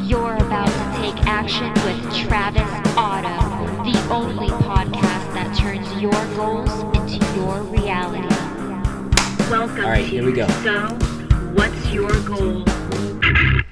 You're about to take action with Travis Otto, the only podcast that turns your goals into your reality. Welcome All right, here we go. So, what's your goal? All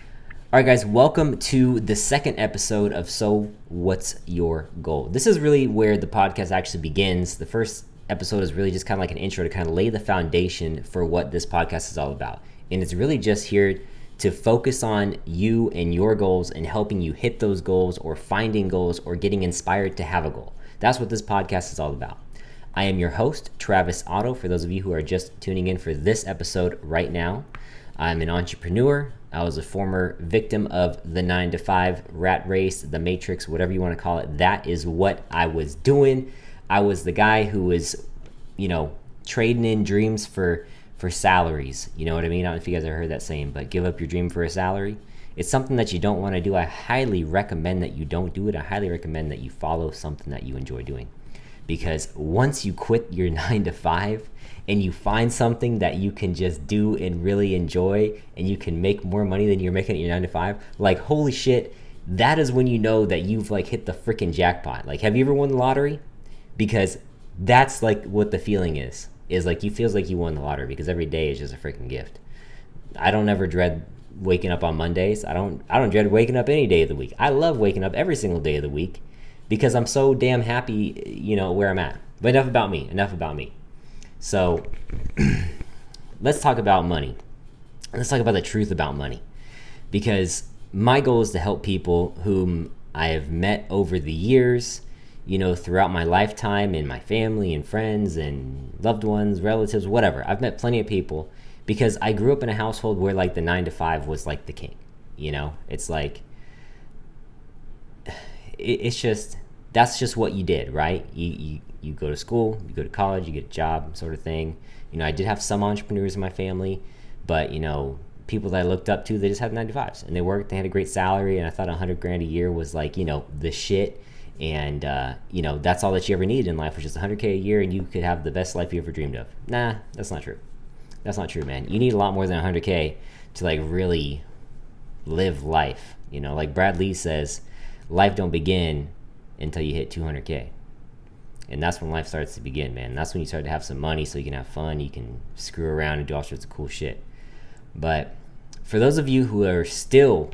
right, guys, welcome to the second episode of So What's Your Goal? This is really where the podcast actually begins. The first episode is really just kind of like an intro to kind of lay the foundation for what this podcast is all about. And it's really just here to focus on you and your goals and helping you hit those goals or finding goals or getting inspired to have a goal. That's what this podcast is all about. I am your host, Travis Otto, for those of you who are just tuning in for this episode right now. I'm an entrepreneur. I was a former victim of the 9-to-5 rat race, the matrix, whatever you want to call it. That is what I was doing. I was the guy who was, trading in dreams for salaries. You know what I mean? I don't know if you guys have heard that saying, but give up your dream for a salary. It's something that you don't want to do. I highly recommend that you don't do it. I highly recommend that you follow something that you enjoy doing. Because once you quit your 9-to-5 and you find something that you can just do and really enjoy and you can make more money than you're making at your 9-to-5, like, holy shit, that is when you know that you've like hit the freaking jackpot. Like, have you ever won the lottery? Because that's like what the feeling is like you feels like you won the lottery, because every day is just a freaking gift. I don't ever dread waking up on Mondays. I don't dread waking up any day of the week. I love waking up every single day of the week because I'm so damn happy, where I'm at. But enough about me. So let's talk about money. Let's talk about the truth about money, because my goal is to help people whom I have met over the years, throughout my lifetime, and my family and friends and loved ones, relatives, whatever. I've met plenty of people because I grew up in a household where like the 9-to-5 was like the king. It's like, it's just, that's just what you did, right? You go to school, you go to college, you get a job, sort of thing. I did have some entrepreneurs in my family, but people that I looked up to, they just had 9-to-5s and they worked, they had a great salary, and I thought $100,000 a year was like, the shit. And, that's all that you ever needed in life, was just $100K a year and you could have the best life you ever dreamed of. Nah, that's not true. That's not true, man. You need a lot more than $100K to like really live life. Like Brad Lee says, life don't begin until you hit 200K. And that's when life starts to begin, man. That's when you start to have some money so you can have fun, you can screw around and do all sorts of cool shit. But for those of you who are still,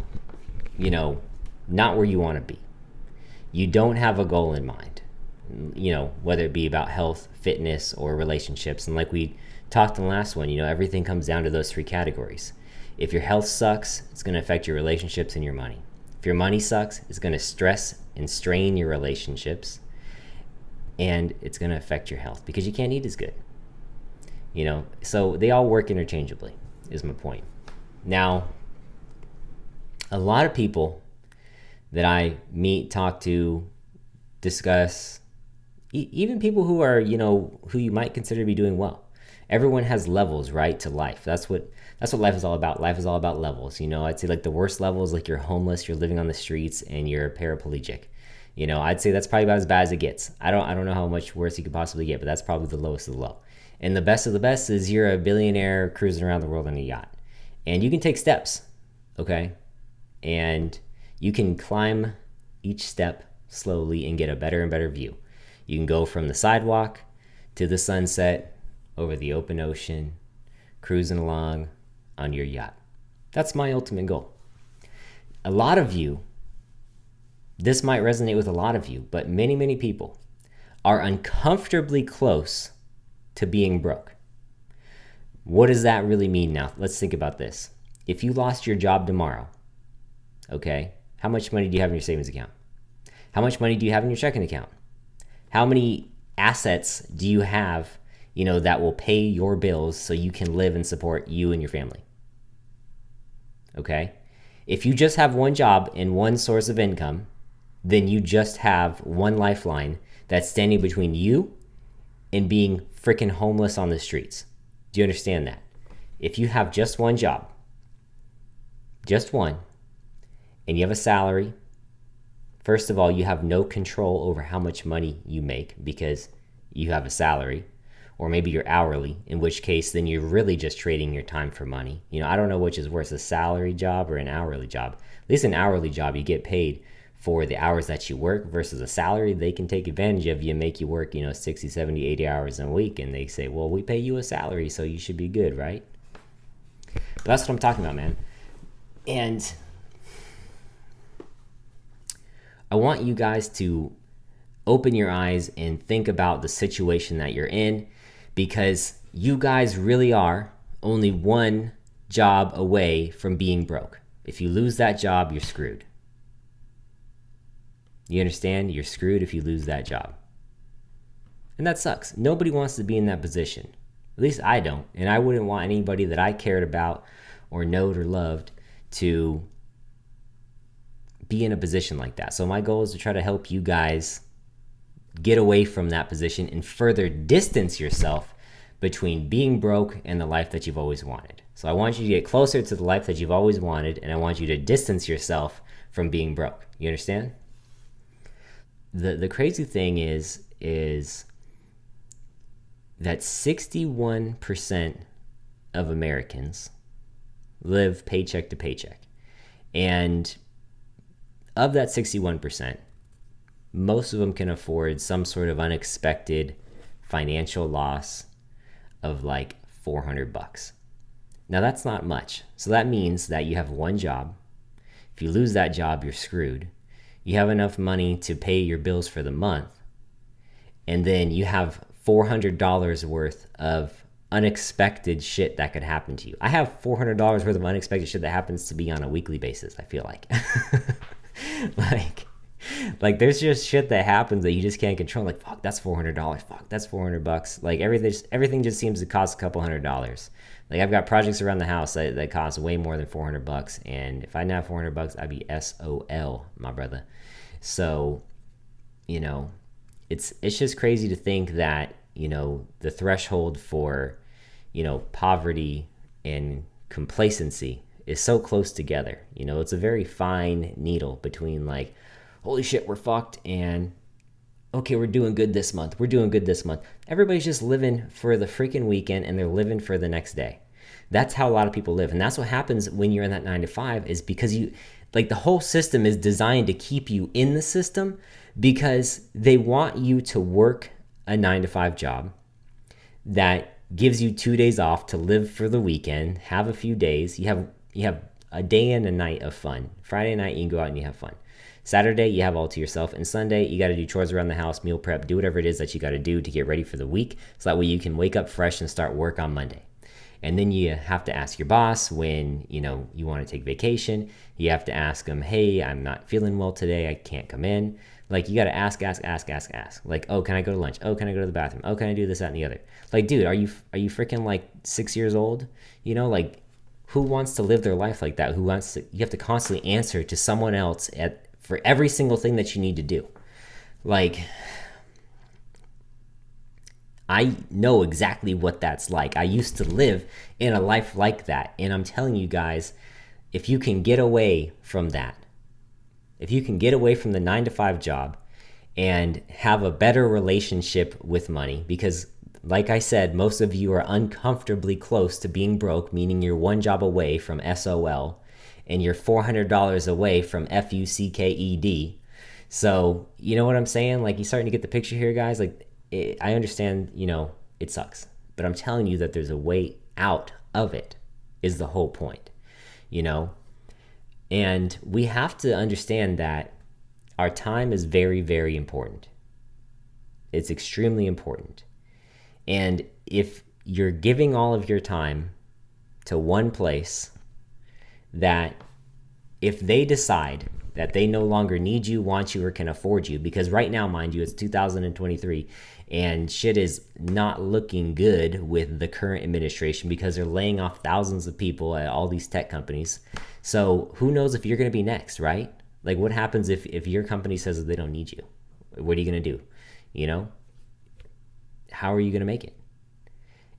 not where you want to be, you don't have a goal in mind, whether it be about health, fitness, or relationships. And like we talked in the last one, everything comes down to those three categories. If your health sucks, it's going to affect your relationships and your money. If your money sucks, it's going to stress and strain your relationships, and it's going to affect your health because you can't eat as good. So they all work interchangeably, is my point. Now, a lot of people that I meet, talk to, discuss, even people who are, who you might consider to be doing well. Everyone has levels, right, to life. That's what life is all about. Life is all about levels. I'd say like the worst level is like you're homeless, you're living on the streets, and you're paraplegic. I'd say that's probably about as bad as it gets. I don't know how much worse you could possibly get, but that's probably the lowest of the low. And the best of the best is you're a billionaire cruising around the world on a yacht. And you can take steps, okay? And you can climb each step slowly and get a better and better view. You can go from the sidewalk to the sunset, over the open ocean, cruising along on your yacht. That's my ultimate goal. A lot of you, this might resonate with a lot of you, but many, many people are uncomfortably close to being broke. What does that really mean now? Let's think about this. If you lost your job tomorrow, okay, how much money do you have in your savings account? How much money do you have in your checking account? How many assets do you have, that will pay your bills so you can live and support you and your family? Okay? If you just have one job and one source of income, then you just have one lifeline that's standing between you and being freaking homeless on the streets. Do you understand that? If you have just one job, just one, and you have a salary, first of all, you have no control over how much money you make because you have a salary. or maybe you're hourly, in which case then you're really just trading your time for money. I don't know which is worse, a salary job or an hourly job. At least an hourly job, you get paid for the hours that you work, versus a salary, they can take advantage of you and make you work 60, 70, 80 hours a week, and they say, well, we pay you a salary, so you should be good, right? But that's what I'm talking about, man. And I want you guys to open your eyes and think about the situation that you're in, because you guys really are only one job away from being broke. If you lose that job, you're screwed. You understand? You're screwed if you lose that job. And that sucks. Nobody wants to be in that position. At least I don't. And I wouldn't want anybody that I cared about or knowed or loved to be in a position like that. So my goal is to try to help you guys get away from that position and further distance yourself between being broke and the life that you've always wanted. So I want you to get closer to the life that you've always wanted, and I want you to distance yourself from being broke. You understand? The crazy thing is that 61% of Americans live paycheck to paycheck. And of that 61%, most of them can afford some sort of unexpected financial loss of like $400. Now that's not much. So that means that you have one job. If you lose that job, you're screwed. You have enough money to pay your bills for the month, and then you have $400 worth of unexpected shit that could happen to you. I have $400 worth of unexpected shit that happens to me on a weekly basis, I feel like. like there's just shit that happens that you just can't control. Like, fuck, that's $400. Fuck, that's $400. Like everything just seems to cost a couple $100. Like I've got projects around the house that cost way more than $400, and if I didn't have $400, I'd be SOL, my brother. So, it's just crazy to think that, the threshold for, poverty and complacency is so close together. It's a very fine needle between like, holy shit, we're fucked, and okay, we're doing good this month. Everybody's just living for the freaking weekend, and they're living for the next day. That's how a lot of people live. And that's what happens when you're in that 9 to 5, is because the whole system is designed to keep you in the system, because they want you to work a 9 to 5 job that gives you 2 days off to live for the weekend, have a few days. You have a day and a night of fun. Friday night, you can go out and you have fun. Saturday, you have all to yourself. And Sunday, you got to do chores around the house, meal prep, do whatever it is that you got to do to get ready for the week. So that way you can wake up fresh and start work on Monday. And then you have to ask your boss when, you want to take vacation. You have to ask them, hey, I'm not feeling well today. I can't come in. Like, you got to ask. Like, oh, can I go to lunch? Oh, can I go to the bathroom? Oh, can I do this, that, and the other? Like, dude, are you freaking like 6 years old? Like, who wants to live their life like that? You have to constantly answer to someone else for every single thing that you need to do. Like, I know exactly what that's like. I used to live in a life like that. And I'm telling you guys, if you can get away from that, if you can get away from the 9 to 5 job and have a better relationship with money, because like I said, most of you are uncomfortably close to being broke, meaning you're one job away from SOL and you're $400 away from FUCKED. So, you know what I'm saying? Like, you're starting to get the picture here, guys. Like, I understand, it sucks, but I'm telling you that there's a way out of it, is the whole point, And we have to understand that our time is very, very important. It's extremely important. And if you're giving all of your time to one place, that if they decide that they no longer need you, want you, or can afford you, because right now, mind you, it's 2023, and shit is not looking good with the current administration, because they're laying off thousands of people at all these tech companies. So who knows if you're going to be next, right? Like, what happens if your company says that they don't need you? What are you going to do? How are you going to make it?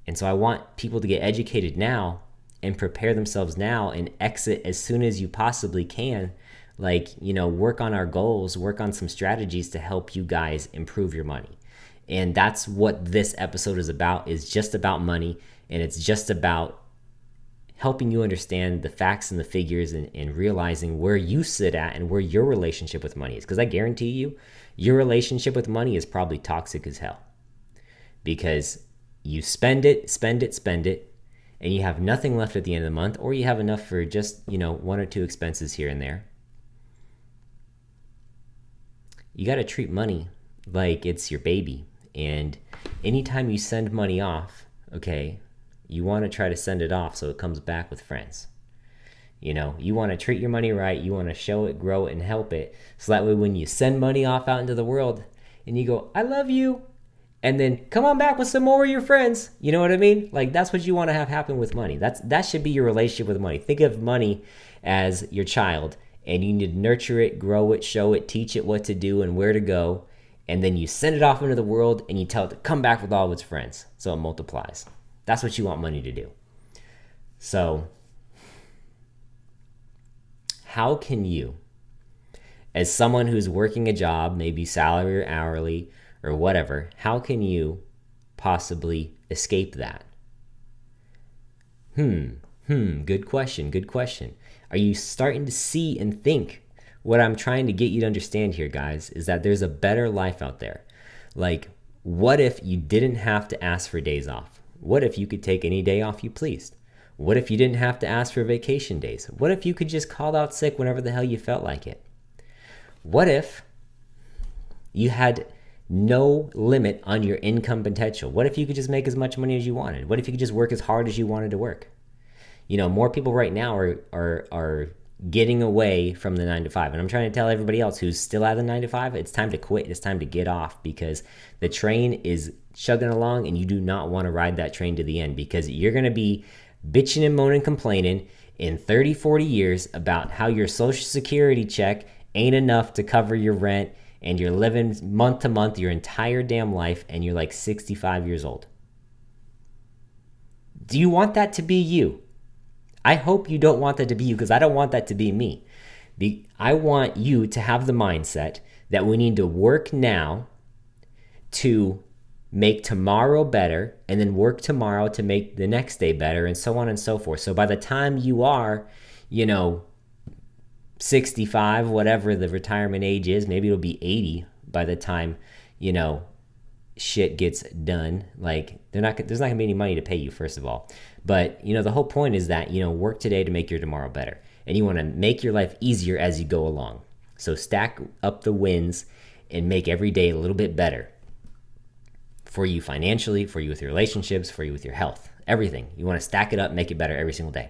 And so I want people to get educated now and prepare themselves now and exit as soon as you possibly can. Like, work on our goals, work on some strategies to help you guys improve your money. And that's what this episode is about, is just about money. And it's just about helping you understand the facts and the figures, and realizing where you sit at and where your relationship with money is. Because I guarantee you, your relationship with money is probably toxic as hell. Because you spend it, and you have nothing left at the end of the month, or you have enough for just, one or two expenses here and there. You got to treat money like it's your baby. And anytime you send money off, okay, you want to try to send it off so it comes back with friends. You want to treat your money right. You want to show it, grow it, and help it. So that way when you send money off out into the world and you go, I love you, and then come on back with some more of your friends. You know what I mean? Like, that's what you want to have happen with money. That should be your relationship with money. Think of money as your child, and you need to nurture it, grow it, show it, teach it what to do and where to go. And then you send it off into the world and you tell it to come back with all of its friends. So it multiplies. That's what you want money to do. So how can you, as someone who's working a job, maybe salary or hourly or whatever, how can you possibly escape that? Good question. Are you starting to see and think? What I'm trying to get you to understand here, guys, is that there's a better life out there. Like, what if you didn't have to ask for days off? What if you could take any day off you pleased? What if you didn't have to ask for vacation days? What if you could just call out sick whenever the hell you felt like it? What if you had no limit on your income potential? What if you could just make as much money as you wanted? What if you could just work as hard as you wanted to work? More people right now are getting away from the 9-to-5. And I'm trying to tell everybody else who's still at the 9-to-5, it's time to quit. It's time to get off, because the train is chugging along and you do not want to ride that train to the end, because you're going to be bitching and moaning, complaining in 30, 40 years about how your Social Security check ain't enough to cover your rent, and you're living month to month your entire damn life, and you're like 65 years old. Do you want that to be you? I hope you don't want that to be you, because I don't want that to be me. I want you to have the mindset that we need to work now to make tomorrow better, and then work tomorrow to make the next day better, and so on and so forth. So by the time you are, 65, whatever the retirement age is, maybe it'll be 80 by the time, shit gets done. Like, there's not gonna be any money to pay you, first of all. But the whole point is that work today to make your tomorrow better, and you want to make your life easier as you go along. So stack up the wins and make every day a little bit better for you financially, for you with your relationships, for you with your health, everything. You want to stack it up, make it better every single day.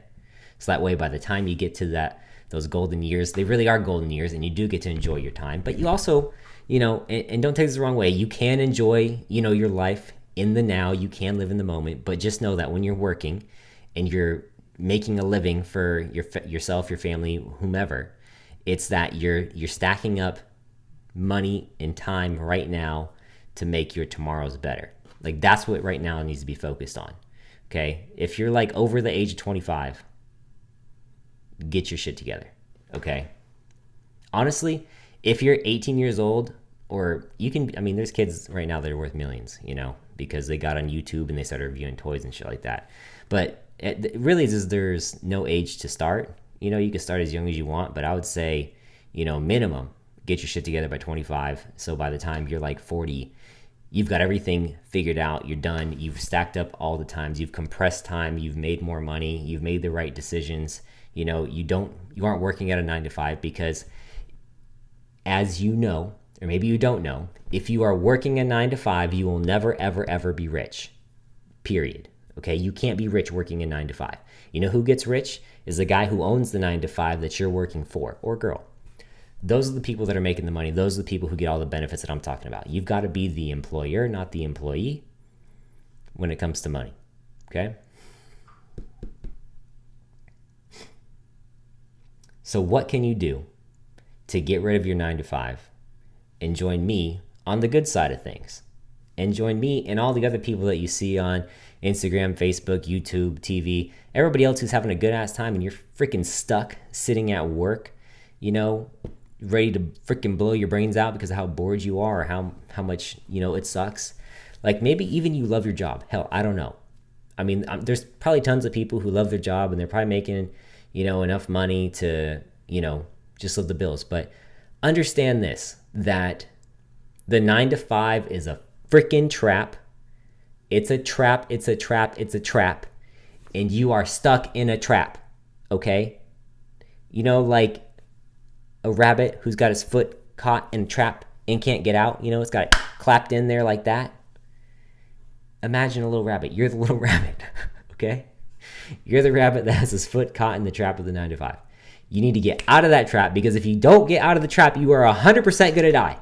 So that way, by the time you get to those golden years, they really are golden years, and you do get to enjoy your time. But you also, and don't take this the wrong way, you can enjoy, your life in the now. You can live in the moment, but just know that when you're working and you're making a living for yourself, your family, whomever, it's that you're stacking up money and time right now to make your tomorrows better. Like, that's what right now needs to be focused on. Okay, if you're like over the age of 25, get your shit together. Okay, honestly, if you're 18 years old, or there's kids right now that are worth millions, because they got on YouTube and they started reviewing toys and shit like that. But it really is, there's no age to start. You can start as young as you want, but I would say, minimum, get your shit together by 25. So by the time you're like 40, you've got everything figured out. You're done. You've stacked up all the times. You've compressed time. You've made more money. You've made the right decisions. You aren't working at a 9-to-5, because, as you know, or maybe you don't know, if you are working a 9-to-5, you will never, ever, ever be rich. Period. Okay? You can't be rich working a 9-to-5. You know who gets rich? Is the guy who owns the 9-to-5 that you're working for, or girl. Those are the people that are making the money. Those are the people who get all the benefits that I'm talking about. You've got to be the employer, not the employee, when it comes to money. Okay? So what can you do to get rid of your 9-to-5 and join me on the good side of things? And join me and all the other people that you see on Instagram, Facebook, YouTube, TV, everybody else who's having a good ass time, and you're freaking stuck sitting at work, ready to freaking blow your brains out because of how bored you are, or how much, it sucks. Like maybe even you love your job. Hell, I don't know. I mean, there's probably tons of people who love their job and they're probably making, enough money to, just live the bills. But understand this, that the 9 to 5 is a freaking trap. It's a trap. It's a trap. It's a trap. And you are stuck in a trap. Okay? Like a rabbit who's got his foot caught in a trap and can't get out. It's got it clapped in there like that. Imagine a little rabbit. You're the little rabbit. Okay? You're the rabbit that has his foot caught in the trap of the 9 to 5. You need to get out of that trap, because if you don't get out of the trap, you are 100% going to die.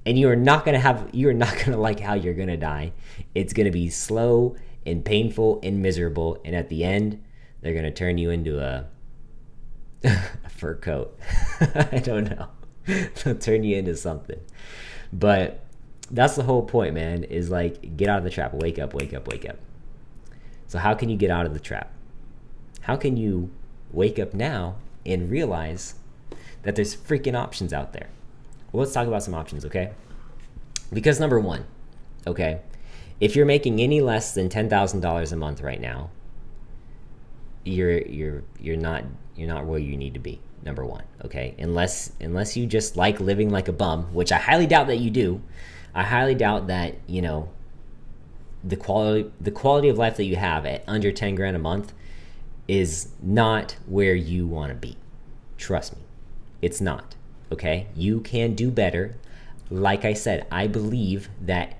And you're not going to like how you're going to die. It's going to be slow and painful and miserable. And at the end, they're going to turn you into a fur coat. I don't know. They'll turn you into something. But that's the whole point, man, is like, get out of the trap. Wake up, wake up, wake up. So how can you get out of the trap? How can you wake up now and realize that there's freaking options out there? Well, let's talk about some options, okay? Because number one, okay, if you're making any less than $10,000 a month right now, you're not where you need to be. Number one, okay? Unless you just like living like a bum, which I highly doubt that you do. I highly doubt that, the quality of life that you have at under 10 grand a month is not where you want to be. Trust me, it's not. Okay, you can do better. Like I said, I believe that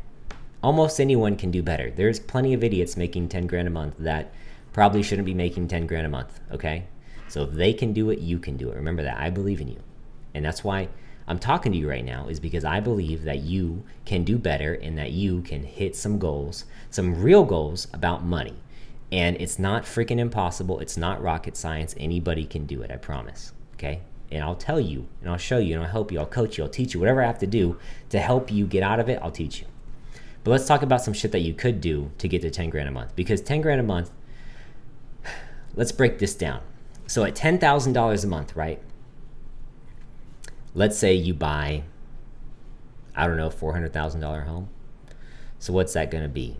almost anyone can do better. There's plenty of idiots making 10 grand a month that probably shouldn't be making 10 grand a month. Okay, so if they can do it, you can do it. Remember that. I believe in you, and that's why I'm talking to you right now, is because I believe that you can do better and that you can hit some goals, some real goals about money. And it's not freaking impossible. It's not rocket science. Anybody can do it, I promise. Okay? And I'll tell you, and I'll show you, and I'll help you, I'll coach you, I'll teach you, whatever I have to do to help you get out of it, I'll teach you. But let's talk about some shit that you could do to get to 10 grand a month. Because 10 grand a month, let's break this down. So at $10,000 a month, right? Let's say you buy, I don't know, $400,000 home. So what's that going to be?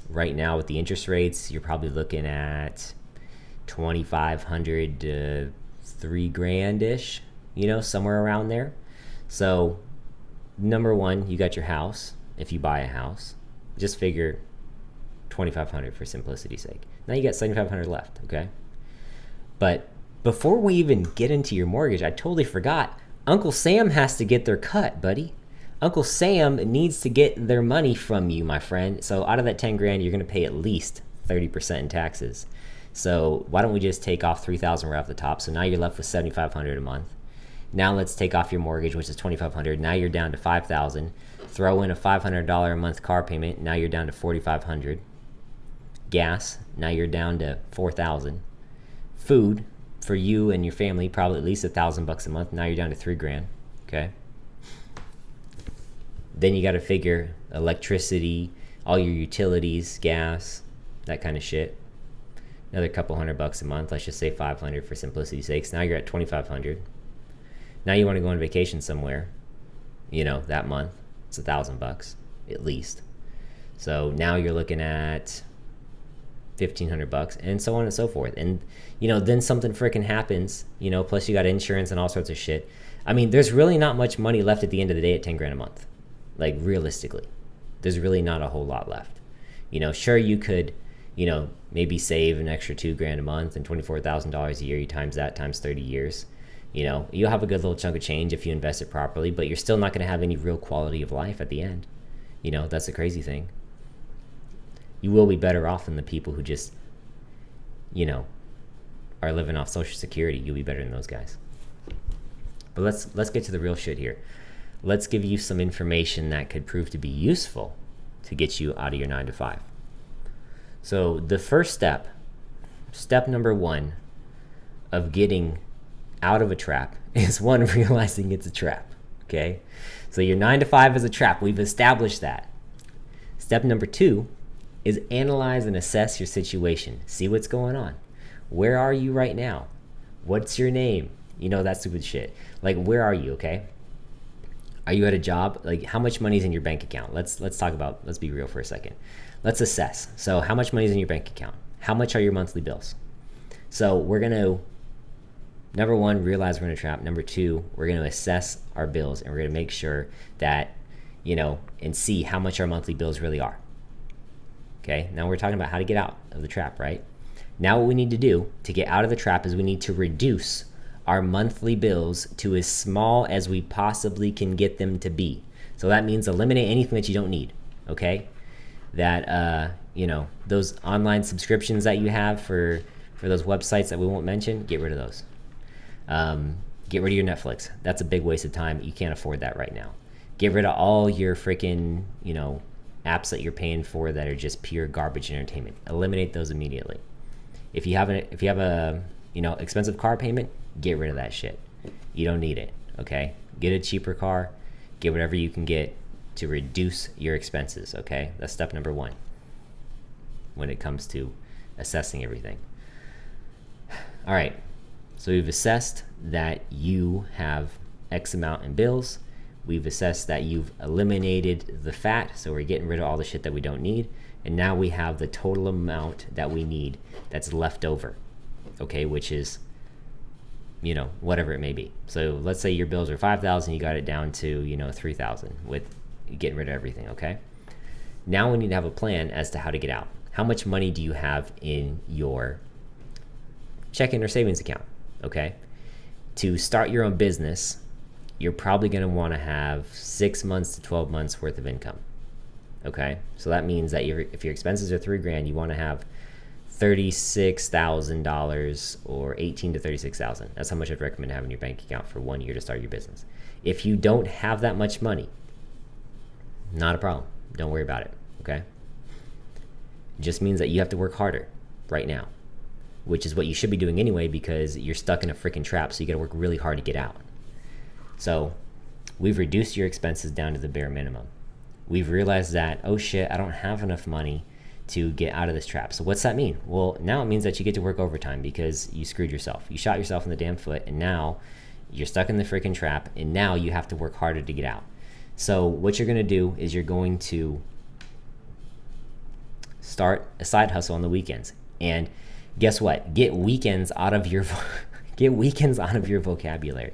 Right now with the interest rates, you're probably looking at $2,500 to $3,000-ish, somewhere around there. So number one, you got your house. If you buy a house, just figure $2,500 for simplicity's sake. Now you got $7,500 left, okay? But before we even get into your mortgage, I totally forgot. Uncle Sam has to get their cut, buddy. Uncle Sam needs to get their money from you, my friend. So out of that 10 grand, you're going to pay at least 30% in taxes. So why don't we just take off $3,000 right off the top? So now you're left with $7,500 a month. Now let's take off your mortgage, which is $2,500. Now you're down to $5,000. Throw in a $500 a month car payment. Now you're down to $4,500. Gas. Now you're down to $4,000. Food for you and your family, probably at least $1,000 a month. Now you're down to $3,000. Okay. Then you got to figure electricity, all your utilities, gas, that kind of shit. Another couple $100 a month. Let's just say $500 for simplicity's sake. Now you're at $2,500. Now you want to go on vacation somewhere, that month. It's $1,000 at least. So now you're looking at $1,500 and so on and so forth. And, then something freaking happens, plus you got insurance and all sorts of shit. I mean, there's really not much money left at the end of the day at 10 grand a month. Like realistically, there's really not a whole lot left. Sure you could, maybe save an extra $2,000 a month and $24,000 a year. You times that times 30 years. You'll have a good little chunk of change if you invest it properly, but you're still not going to have any real quality of life at the end. That's the crazy thing. You will be better off than the people who just, are living off Social Security. You'll be better than those guys. But let's get to the real shit here. Let's give you some information that could prove to be useful to get you out of your 9 to 5. So the first step number one of getting out of a trap is one, realizing it's a trap. Okay, so your 9 to 5 is a trap. We've established that. Step number two is analyze and assess your situation. See what's going on. Where are you right now? What's your name? That stupid shit. Like, where are you? Okay, Are you at a job? Like, how much money is in your bank account? Let's be real for a second. Let's assess. So how much money is in your bank account? How much are your monthly bills? So we're going to, number one, realize we're in a trap. Number two, we're going to assess our bills, and we're going to make sure that, and see how much our monthly bills really are. Okay, now we're talking about how to get out of the trap, right? Now what we need to do to get out of the trap is we need to reduce our monthly bills to as small as we possibly can get them to be. So that means eliminate anything that you don't need, okay? That, those online subscriptions that you have for those websites that we won't mention, get rid of those. Get rid of your Netflix. That's a big waste of time. You can't afford that right now. Get rid of all your freaking, apps that you're paying for that are just pure garbage entertainment. Eliminate those immediately. If you have a expensive car payment, get rid of that shit. You don't need it, okay? Get a cheaper car. Get whatever you can get to reduce your expenses, okay? That's step number one when it comes to assessing everything. All right, so we've assessed that you have X amount in bills. We've assessed that you've eliminated the fat, so we're getting rid of all the shit that we don't need. And now we have the total amount that we need that's left over, okay, which is, whatever it may be. So let's say your bills are $5,000, you got it down to, $3,000 with getting rid of everything, okay? Now we need to have a plan as to how to get out. How much money do you have in your checking or savings account, okay? To start your own business, you're probably going to want to have 6 months to 12 months worth of income. Okay, so that means that if your expenses are $3,000, you want to have $36,000 or $18,000 to $36,000. That's how much I'd recommend having in your bank account for 1 year to start your business. If you don't have that much money, not a problem. Don't worry about it. Okay, it just means that you have to work harder right now, which is what you should be doing anyway because you're stuck in a freaking trap. So you got to work really hard to get out. So we've reduced your expenses down to the bare minimum. We've realized that, oh shit, I don't have enough money to get out of this trap. So what's that mean? Well, now it means that you get to work overtime because you screwed yourself. You shot yourself in the damn foot, and now you're stuck in the freaking trap, and now you have to work harder to get out. So what you're going to do is you're going to start a side hustle on the weekends. And guess what? Get weekends out of your vocabulary.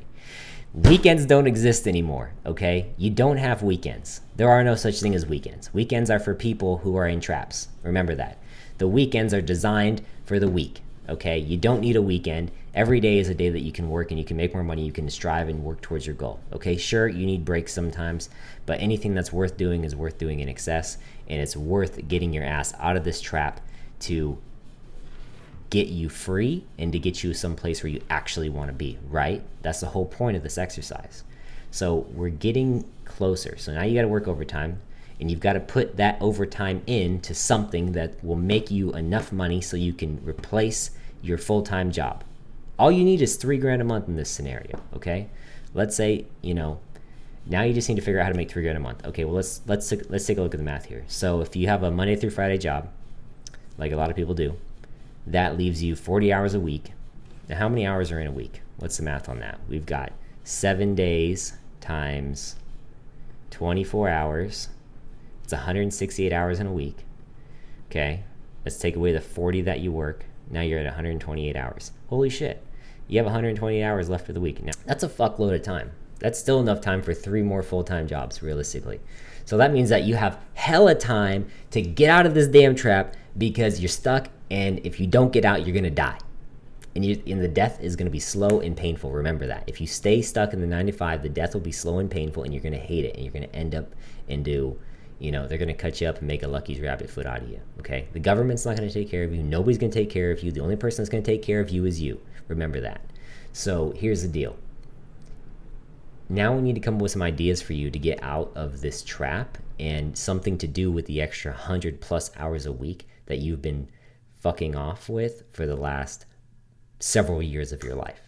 Weekends don't exist anymore, okay? You don't have weekends. There are no such thing as weekends. Weekends are for people who are in traps. Remember that. The weekends are designed for the week, okay? You don't need a weekend. Every day is a day that you can work and you can make more money. You can strive and work towards your goal, okay? Sure, you need breaks sometimes, but anything that's worth doing is worth doing in excess, and it's worth getting your ass out of this trap to get you free and to get you someplace where you actually want to be, right? That's the whole point of this exercise. So we're getting closer. So now you got to work overtime, and you've got to put that overtime into something that will make you enough money so you can replace your full-time job. All you need is $3,000 a month in this scenario, okay? Let's say, now you just need to figure out how to make $3,000 a month. Okay, well, let's take a look at the math here. So if you have a Monday through Friday job, like a lot of people do, that leaves you 40 hours a week. Now, how many hours are in a week? What's the math on that? We've got 7 days times 24 hours. It's 168 hours in a week. Okay, let's take away the 40 that you work. Now you're at 128 hours. Holy shit. You have 128 hours left of the week. Now, that's a fuckload of time. That's still enough time for 3 more full-time jobs, realistically. So that means that you have hella time to get out of this damn trap because you're stuck, and if you don't get out, you're going to die. And the death is going to be slow and painful. Remember that. If you stay stuck in the 9 to 5, the death will be slow and painful, and you're going to hate it, and you're going to end up and do, they're going to cut you up and make a Lucky's rabbit foot out of you, okay? The government's not going to take care of you. Nobody's going to take care of you. The only person that's going to take care of you is you. Remember that. So here's the deal. Now we need to come up with some ideas for you to get out of this trap and something to do with the extra 100 plus hours a week that you've been fucking off with for the last several years of your life,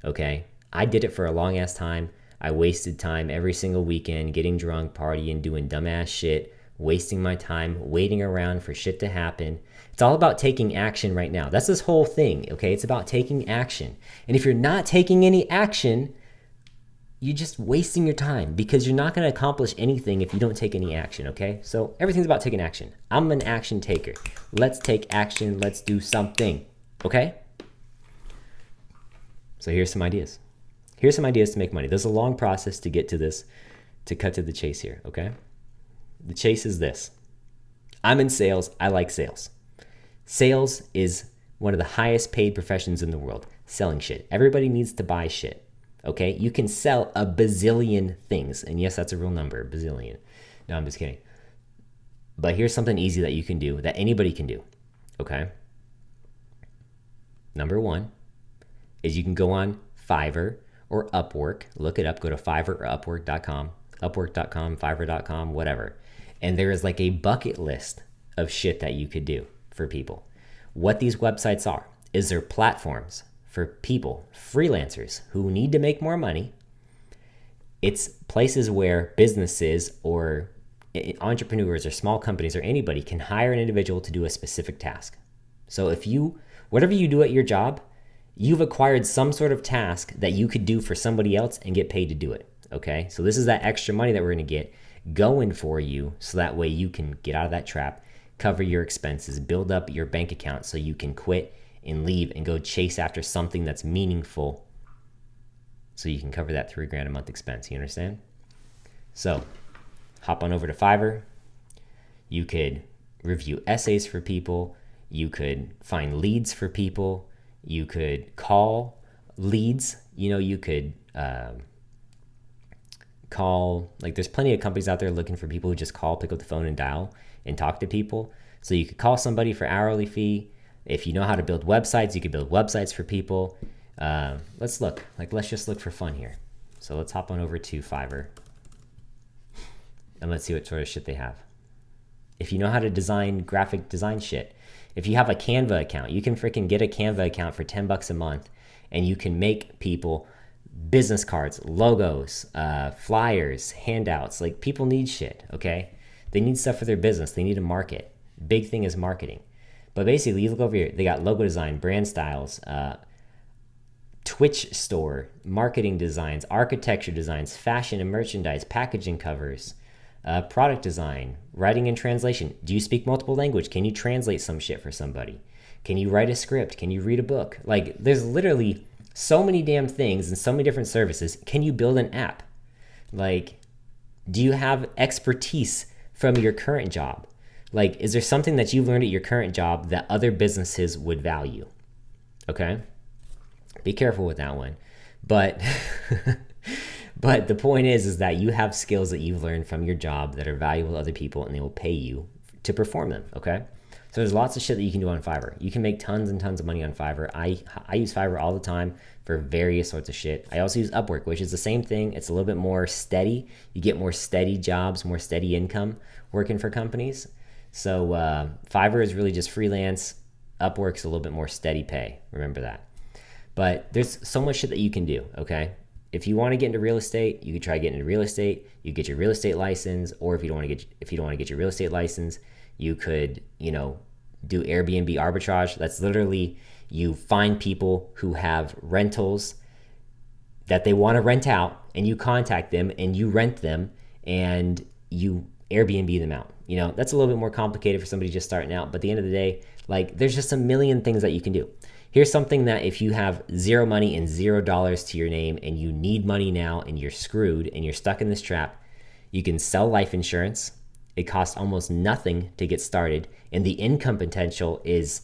okay? I did it for a long ass time. I wasted time every single weekend getting drunk, partying, doing dumbass shit, wasting my time, waiting around for shit to happen. It's all about taking action right now. That's this whole thing, okay? It's about taking action. And if you're not taking any action, you're just wasting your time because you're not going to accomplish anything if you don't take any action, okay? So everything's about taking action. I'm an action taker. Let's take action. Let's do something, okay? So here's some ideas. Here's some ideas to make money. There's a long process to get to this, to cut to the chase here, okay? The chase is this. I'm in sales. I like sales. Sales is one of the highest paid professions in the world. Selling shit. Everybody needs to buy shit. Okay, you can sell a bazillion things. And yes, that's a real number, bazillion. No, I'm just kidding. But here's something easy that you can do, that anybody can do. Okay. Number one is you can go on Fiverr or Upwork. Look it up. Go to Fiverr or Upwork.com. Upwork.com, Fiverr.com, whatever. And there is like a bucket list of shit that you could do for people. What these websites are is they're platforms for people, freelancers who need to make more money. It's places where businesses or entrepreneurs or small companies or anybody can hire an individual to do a specific task. So if you, whatever you do at your job, you've acquired some sort of task that you could do for somebody else and get paid to do it, okay? So this is that extra money that we're gonna get going for you so that way you can get out of that trap, cover your expenses, build up your bank account so you can quit and leave and go chase after something that's meaningful so you can cover that $3,000 a month expense. You understand? So hop on over to Fiverr. You could review essays for people. You could find leads for people. You could call leads. You know, you could call, like there's plenty of companies out there looking for people who just call, pick up the phone and dial and talk to people. So you could call somebody for hourly fee. If you know how to build websites, you could build websites for people. Let's just look for fun here. So let's hop on over to Fiverr and let's see what sort of shit they have. If you know how to design graphic design shit, if you have a Canva account, you can freaking get a Canva account for $10 a month and you can make people business cards, logos, flyers, handouts. Like people need shit, okay? They need stuff for their business. They need to market. Big thing is marketing. But basically, you look over here, they got logo design, brand styles, Twitch store, marketing designs, architecture designs, fashion and merchandise, packaging covers, product design, writing and translation. Do you speak multiple language? Can you translate some shit for somebody? Can you write a script? Can you read a book? Like, there's literally so many damn things and so many different services. Can you build an app? Like, do you have expertise from your current job? Like, is there something that you've learned at your current job that other businesses would value? Okay? Be careful with that one. But but the point is that you have skills that you've learned from your job that are valuable to other people and they will pay you to perform them, okay? So there's lots of shit that you can do on Fiverr. You can make tons and tons of money on Fiverr. I use Fiverr all the time for various sorts of shit. I also use Upwork, which is the same thing. It's a little bit more steady. You get more steady jobs, more steady income working for companies. So Fiverr is really just freelance. Upwork's a little bit more steady pay. Remember that. But there's so much shit that you can do, okay? If you want to get into real estate, you could try getting into real estate. You get your real estate license, or if you don't want to get your real estate license, you could, do Airbnb arbitrage. That's literally you find people who have rentals that they want to rent out, and you contact them and you rent them and you Airbnb them out. That's a little bit more complicated for somebody just starting out, but at the end of the day, like, there's just a million things that you can do. Here's something that if you have zero money and $0 to your name and you need money now and you're screwed and you're stuck in this trap, you can sell life insurance. It costs almost nothing to get started, and the income potential is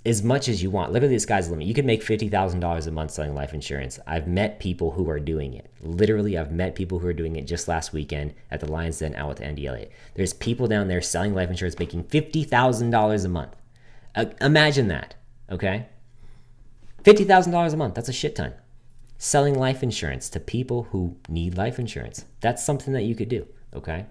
as much as you want. Literally, the sky's the limit. You can make $50,000 a month selling life insurance. I've met people who are doing it. Literally, I've met people who are doing it just last weekend at the Lions Den out with Andy Elliott. There's people down there selling life insurance making $50,000 a month. Imagine that, okay? $50,000 a month, that's a shit ton. Selling life insurance to people who need life insurance. That's something that you could do, okay?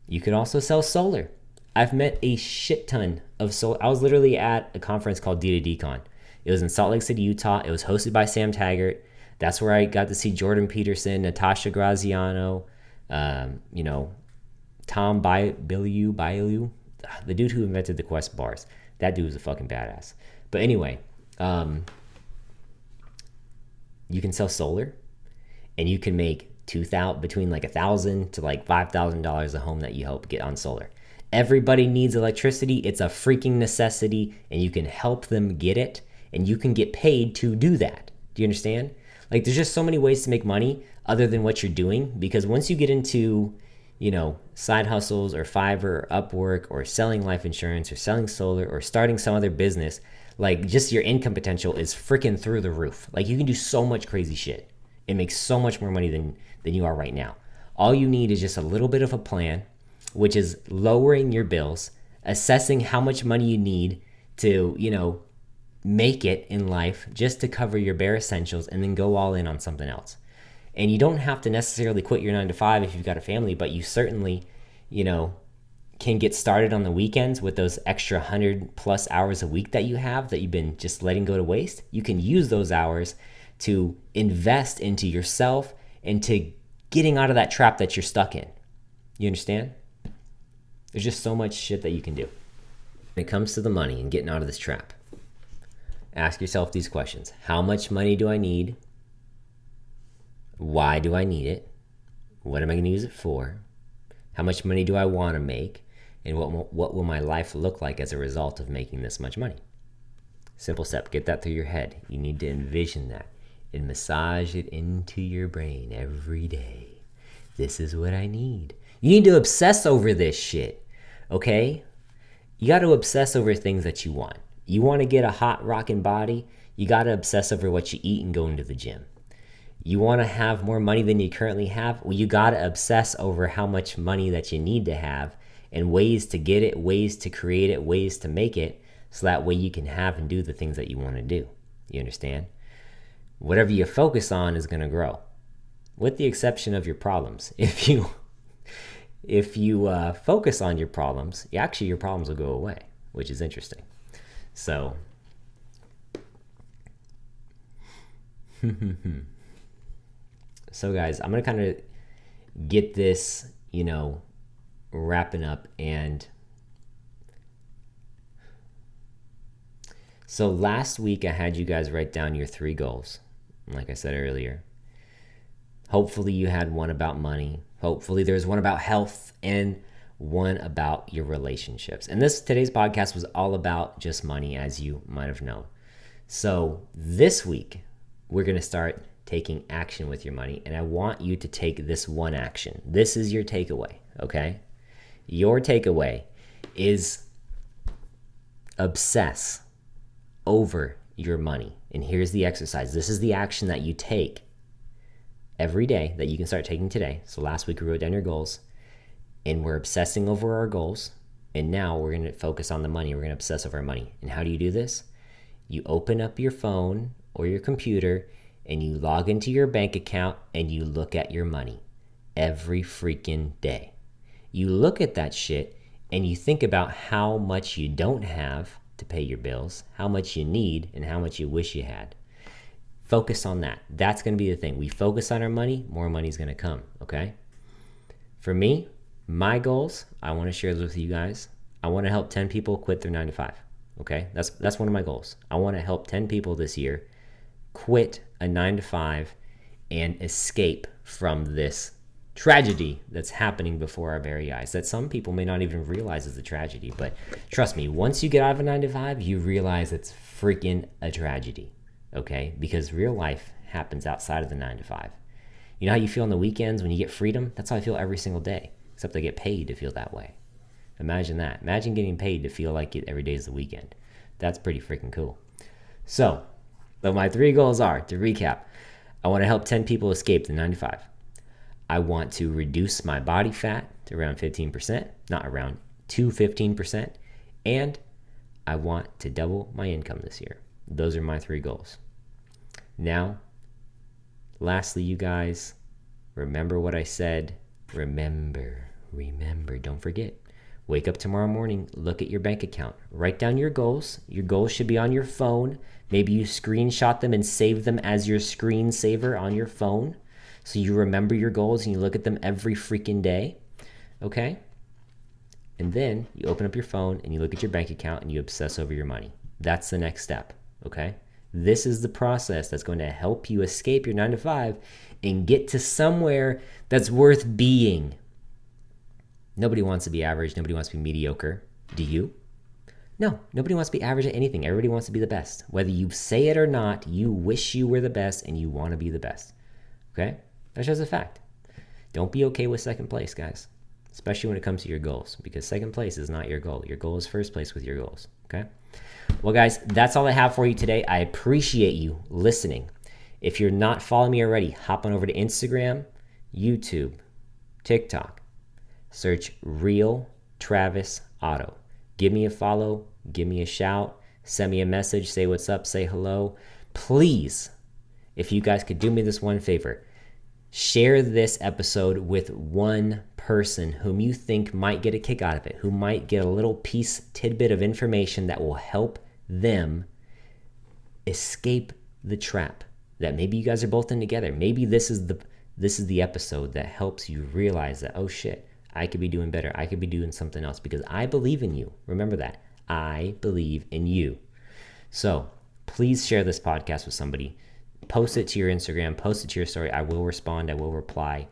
You could also sell solar. I've met a shit ton of solar. I was literally at a conference called D2D-Con. It was in Salt Lake City, Utah. It was hosted by Sam Taggart. That's where I got to see Jordan Peterson, Natasha Graziano, Tom Bilyeu, the dude who invented the Quest bars. That dude was a fucking badass. But anyway, you can sell solar. and you can make between like $1,000 to like $5,000 a home that you help get on solar. Everybody needs electricity. It's a freaking necessity, and you can help them get it, and you can get paid to do that. Do you understand? Like, there's just so many ways to make money other than what you're doing, because once you get into, side hustles or Fiverr or Upwork or selling life insurance or selling solar or starting some other business, like, just your income potential is freaking through the roof. Like, you can do so much crazy shit. It makes so much more money than you are right now. All you need is just a little bit of a plan, which is lowering your bills, assessing how much money you need to, make it in life just to cover your bare essentials, and then go all in on something else. And you don't have to necessarily quit your 9 to 5 if you've got a family, but you certainly, can get started on the weekends with those extra 100 plus hours a week that you have that you've been just letting go to waste. You can use those hours to invest into yourself and to getting out of that trap that you're stuck in. You understand? There's just so much shit that you can do. When it comes to the money and getting out of this trap, ask yourself these questions. How much money do I need? Why do I need it? What am I going to use it for? How much money do I want to make? And what will my life look like as a result of making this much money? Simple step. Get that through your head. You need to envision that and massage it into your brain every day. This is what I need. You need to obsess over this shit, okay? You got to obsess over things that you want. You want to get a hot rockin' body, you got to obsess over what you eat and go into the gym. You want to have more money than you currently have? Well, you got to obsess over how much money that you need to have and ways to get it, ways to create it, ways to make it, so that way you can have and do the things that you want to do. You understand? Whatever you focus on is going to grow, with the exception of your problems. If you focus on your problems, actually your problems will go away, which is interesting. So, so guys, I'm going to kind of get this, wrapping up. And so last week I had you guys write down your 3 goals, like I said earlier. Hopefully you had one about money. Hopefully there's one about health and one about your relationships. And today's podcast was all about just money, as you might have known. So this week we're going to start taking action with your money, and I want you to take this one action. This is your takeaway, okay? Your takeaway is obsess over your money. And here's the exercise. This is the action that you take every day that you can start taking today. So last week we wrote down your goals, and we're obsessing over our goals. And now we're going to focus on the money. We're going to obsess over our money. And how do you do this? You open up your phone or your computer and you log into your bank account and you look at your money every freaking day. You look at that shit and you think about how much you don't have to pay your bills, how much you need, and how much you wish you had. Focus on that. That's going to be the thing. We focus on our money, more money is going to come, okay? For me, my goals, I want to share those with you guys. I want to help 10 people quit their 9 to 5, okay? That's one of my goals. I want to help 10 people this year quit a 9 to 5 and escape from this tragedy that's happening before our very eyes that some people may not even realize is a tragedy. But trust me, once you get out of a 9 to 5, you realize it's freaking a tragedy, okay? Because real life happens outside of the 9 to 5. You know how you feel on the weekends when you get freedom? That's how I feel every single day, except I get paid to feel that way. Imagine that. Imagine getting paid to feel like it every day is the weekend. That's pretty freaking cool. So, but my 3 goals are, to recap, I want to help 10 people escape the 9 to 5. I want to reduce my body fat to around 15%, not around, to 15%, and I want to double my income this year. Those are my 3 goals. Now, lastly, you guys, remember what I said. Remember, don't forget. Wake up tomorrow morning, look at your bank account, write down your goals. Your goals should be on your phone. Maybe you screenshot them and save them as your screensaver on your phone, so you remember your goals and you look at them every freaking day, okay? And then you open up your phone and you look at your bank account and you obsess over your money. That's the next step, okay? This is the process that's going to help you escape your 9 to 5 and get to somewhere that's worth being. Nobody wants to be average. Nobody wants to be mediocre. Do you? No, nobody wants to be average at anything. Everybody wants to be the best. Whether you say it or not, you wish you were the best and you want to be the best. Okay? That's just a fact. Don't be okay with second place, guys. Especially when it comes to your goals, because second place is not your goal. Your goal is first place with your goals. Okay? Well, guys, that's all I have for you today. I appreciate you listening. If you're not following me already, hop on over to Instagram, YouTube, TikTok. Search Real Travis Auto. Give me a follow. Give me a shout. Send me a message. Say what's up. Say hello. Please, if you guys could do me this one favor, share this episode with one person whom you think might get a kick out of it, who might get a little tidbit of information that will help them escape the trap that maybe you guys are both in together. Maybe this is the episode that helps you realize that, oh shit, I could be doing better. I could be doing something else because I believe in you. Remember that. I believe in you. So please share this podcast with somebody. Post it to your Instagram. Post it to your story. I will respond. I will reply.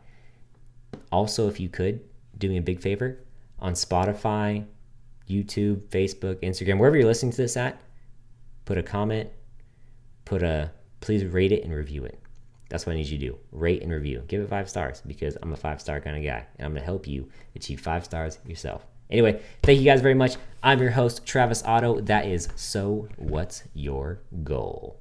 Also, if you could, do me a big favor. On Spotify, YouTube, Facebook, Instagram, wherever you're listening to this at, put a comment. Please rate it and review it. That's what I need you to do. Rate and review. Give it 5 stars because I'm a 5-star kind of guy. And I'm going to help you achieve 5 stars yourself. Anyway, thank you guys very much. I'm your host, Travis Otto. That is So What's Your Goal?